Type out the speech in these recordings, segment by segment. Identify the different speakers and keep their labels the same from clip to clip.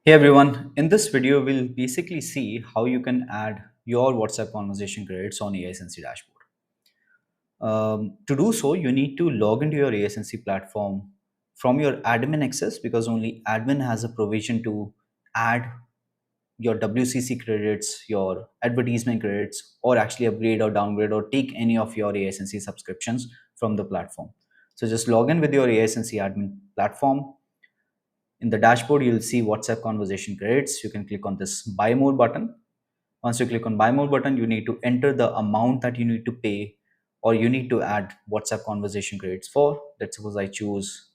Speaker 1: Hey everyone, in this video we'll basically see how you can add your WhatsApp conversation credits on AiSensy dashboard. To do so, you need to log into your AiSensy platform from your admin access because only admin has a provision to add your WCC credits, your advertisement credits, or actually upgrade or downgrade or take any of your AiSensy subscriptions from the platform. So just log in with your AiSensy admin platform. In the dashboard, you'll see WhatsApp conversation credits. You can click on this buy more button. Once you click on buy more button, you need to enter the amount that you need to pay or you need to add WhatsApp conversation credits for. Let's suppose I choose,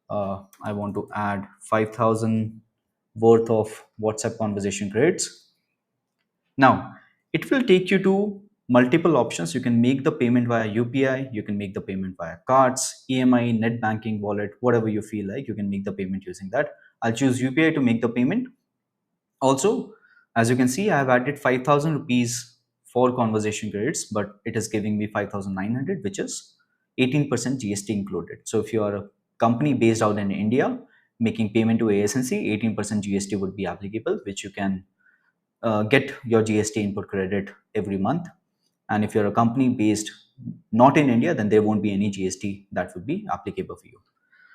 Speaker 1: I want to add 5,000 worth of WhatsApp conversation credits. Now, it will take you to multiple options. You can make the payment via UPI, you can make the payment via cards, EMI, net banking, wallet, whatever you feel like, you can make the payment using that. I'll choose UPI to make the payment. Also, as you can see, I have added 5,000 rupees for conversation credits, but it is giving me 5,900, which is 18% GST included. So if you are a company based out in India, making payment to ASNC, 18% GST would be applicable, which you can get your GST input credit every month. And if you're a company based not in India, then there won't be any GST that would be applicable for you.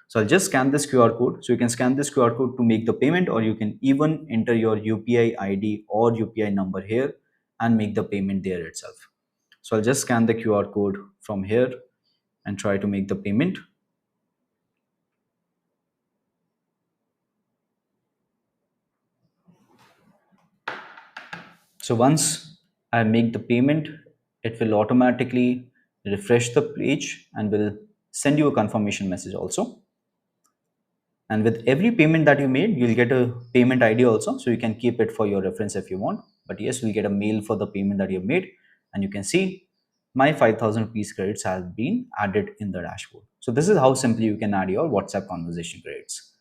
Speaker 1: So I'll just scan this QR code. So you can scan this QR code to make the payment, or you can even enter your UPI ID or UPI number here and make the payment there itself. So I'll just scan the QR code from here and try to make the payment. So once I make the payment, it will automatically refresh the page and will send you a confirmation message also. And with every payment that you made, you'll get a payment ID also. So you can keep it for your reference if you want. But yes, you'll get a mail for the payment that you made. And you can see my 5,000 rupees credits have been added in the dashboard. So this is how simply you can add your WhatsApp conversation credits.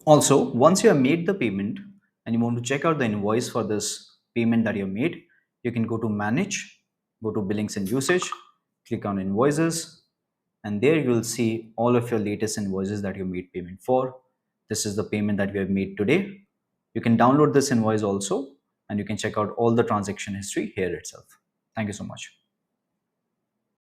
Speaker 1: Also, once you have made the payment and you want to check out the invoice for this payment that you have made, you can go to manage, go to billings and usage, click on invoices, and there you will see all of your latest invoices that you made payment for. This is the payment that we have made today. You can download this invoice also, and you can check out all the transaction history here itself. Thank you so much.